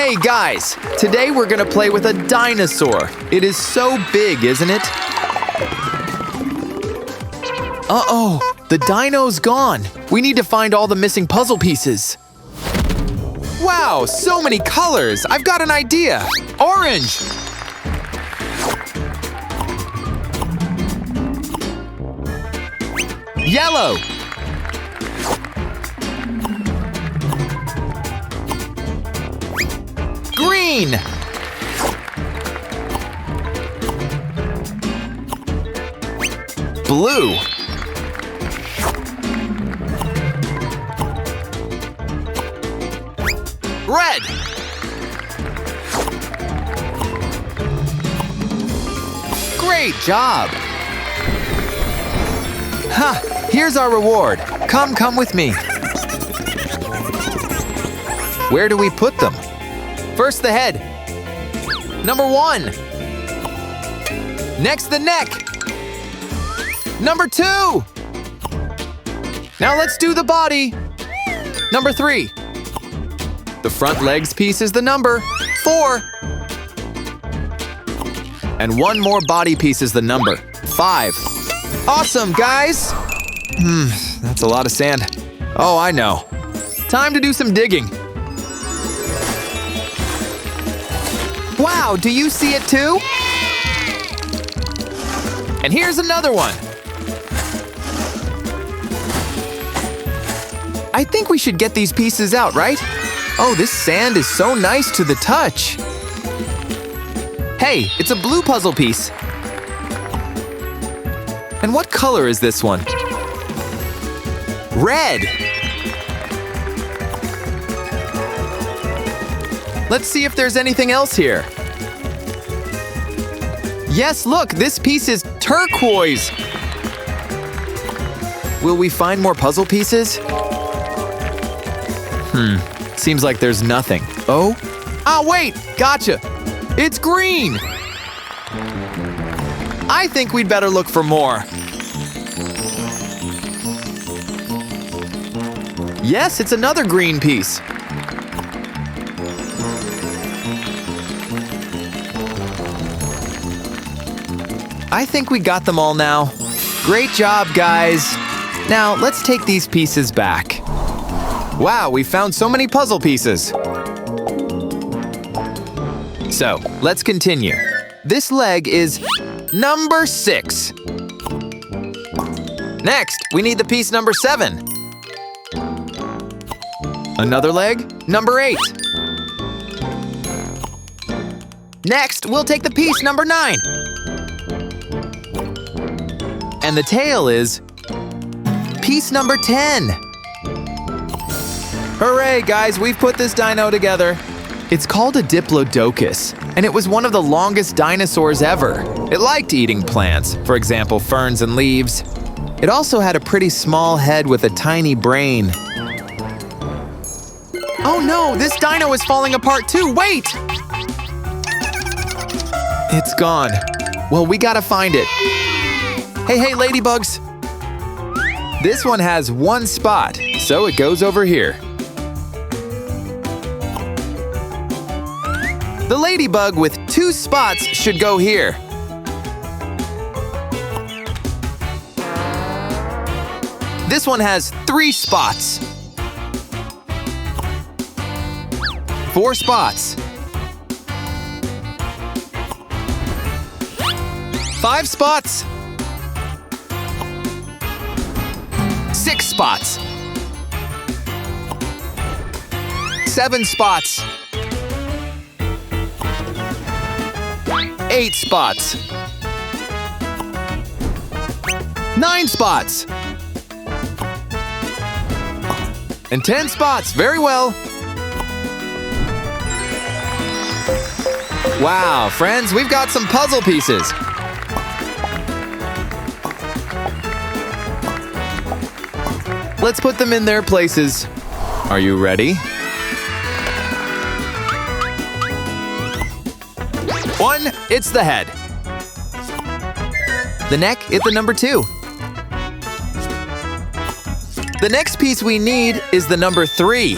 Hey guys, today we're gonna play with a dinosaur. It is so big, isn't it? Uh-oh, the dino's gone. We need to find all the missing puzzle pieces. Wow, so many colors. I've got an idea. Orange. Yellow. Green. Blue. Red. Great job. Ha, here's our reward. Come with me. Where do we put them? First the head. Number 1. Next the neck. Number 2. Now let's do the body. Number 3. The front legs piece is the number 4. And one more body piece is the number 5. Awesome, guys! That's a lot of sand. Oh, I know. Time to do some digging. Wow, do you see it too? And here's another one. I think we should get these pieces out, right? Oh, this sand is so nice to the touch. Hey, it's a blue puzzle piece. And what color is this one? Red. Let's see if there's anything else here. Yes, look, this piece is turquoise. Will we find more puzzle pieces? Seems like there's nothing. Oh? Ah, wait! Gotcha! It's green! I think we'd better look for more. Yes, it's another green piece. I think we got them all now. Great job, guys! Now, let's take these pieces back. Wow, we found so many puzzle pieces. So, let's continue. This leg is number 6. Next, we need the piece number 7. Another leg, number 8. Next, we'll take the piece number 9. And the tail is piece number 10. Hooray, guys, we've put this dino together. It's called a Diplodocus, and it was one of the longest dinosaurs ever. It liked eating plants, for example, ferns and leaves. It also had a pretty small head with a tiny brain. Oh no, this dino is falling apart too, wait! It's gone. Well, we gotta find it. Hey, ladybugs. This one has one spot, so it goes over here. The ladybug with 2 spots should go here. This one has 3 spots. 4 spots. 5 spots. 6 spots. 7 spots. 8 spots. 9 spots. And 10 spots. Very well. Wow, friends, we've got some puzzle pieces. Let's put them in their places. Are you ready? 1, it's the head. The neck, it's the number 2. The next piece we need is the number 3.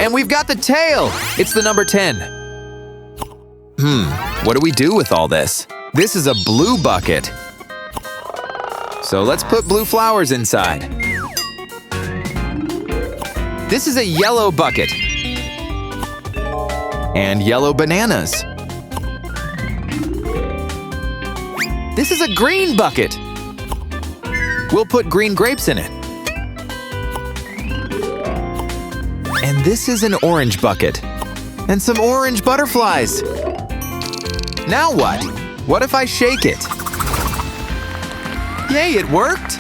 And we've got the tail. It's the number 10. What do we do with all this? This is a blue bucket. So let's put blue flowers inside. This is a yellow bucket. And yellow bananas. This is a green bucket. We'll put green grapes in it. And this is an orange bucket. And some orange butterflies. Now what? What if I shake it? Yay, it worked!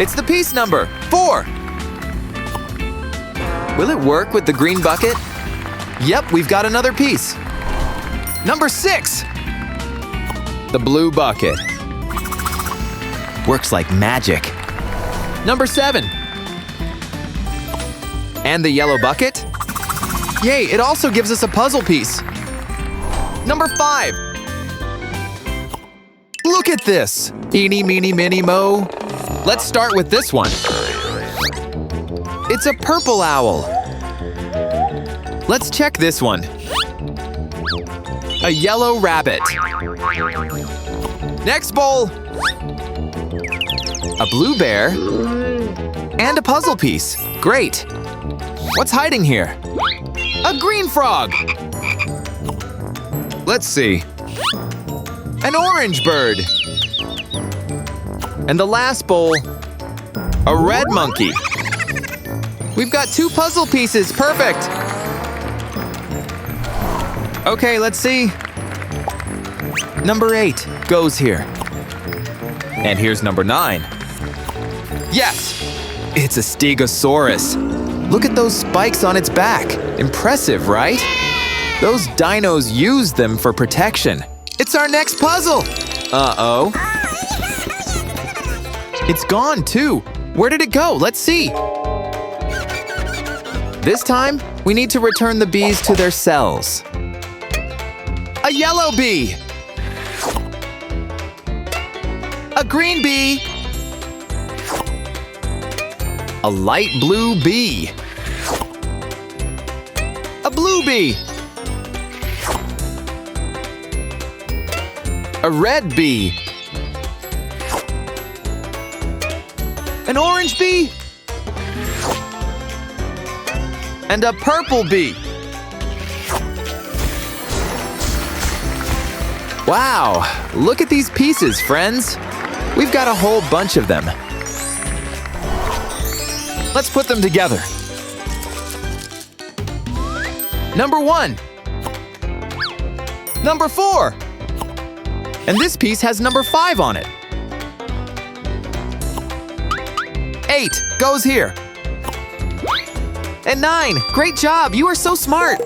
It's the piece number 4. Will it work with the green bucket? Yep, we've got another piece. Number 6. The blue bucket. Works like magic. Number 7. And the yellow bucket? Yay, it also gives us a puzzle piece. Number 5. Look at this! Eeny, meeny, miny, mo. Let's start with this one. It's a purple owl. Let's check this one. A yellow rabbit. Next bowl. A blue bear. And a puzzle piece. Great. What's hiding here? A green frog. Let's see. An orange bird. And the last bowl, a red monkey. We've got 2 puzzle pieces, perfect. Okay, let's see. Number 8 goes here. And here's number 9. Yes, it's a Stegosaurus. Look at those spikes on its back. Impressive, right? Those dinos use them for protection. It's our next puzzle. Uh-oh. It's gone too. Where did it go? Let's see. This time, we need to return the bees to their cells. A yellow bee. A green bee. A light blue bee. A blue bee. A red bee. An orange bee. And a purple bee. Wow, look at these pieces, friends. We've got a whole bunch of them. Let's put them together. Number 1. Number 4. And this piece has number 5 on it. 8 goes here. And 9, great job, you are so smart.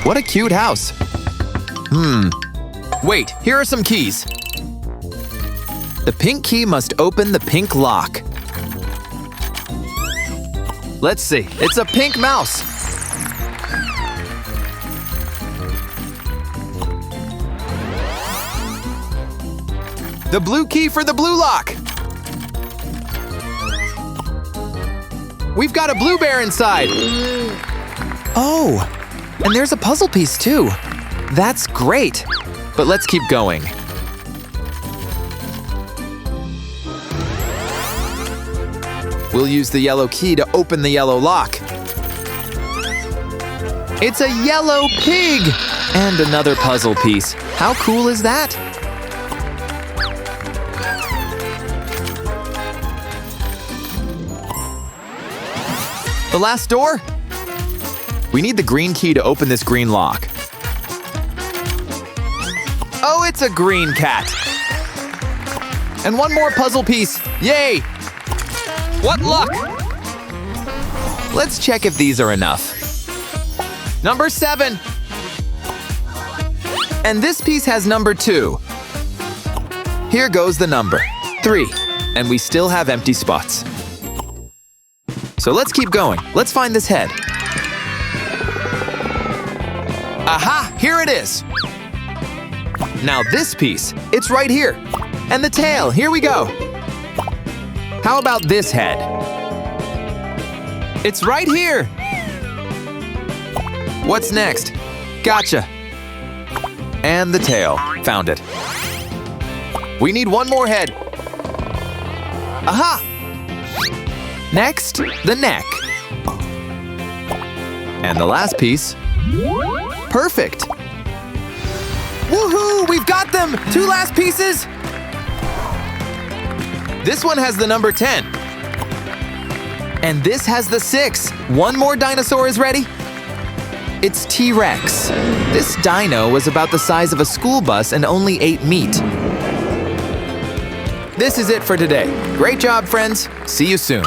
What a cute house. Wait, here are some keys. The pink key must open the pink lock. Let's see, it's a pink mouse. The blue key for the blue lock. We've got a blue bear inside. Oh, and there's a puzzle piece too. That's great. But let's keep going. We'll use the yellow key to open the yellow lock. It's a yellow pig! And another puzzle piece. How cool is that? The last door? We need the green key to open this green lock. Oh, it's a green cat. And one more puzzle piece. Yay! What luck! Let's check if these are enough. Number 7. And this piece has number 2. Here goes the number 3. And we still have empty spots. So let's keep going. Let's find this head. Aha! Here it is! Now this piece, it's right here. And the tail, here we go. How about this head? It's right here. What's next? Gotcha. And the tail. Found it. We need one more head. Aha! Next, the neck. And the last piece. Perfect. Woohoo! We've got them! 2 last pieces! This one has the number 10. And this has the 6. One more dinosaur is ready. It's T-Rex. This dino was about the size of a school bus and only ate meat. This is it for today. Great job, friends. See you soon.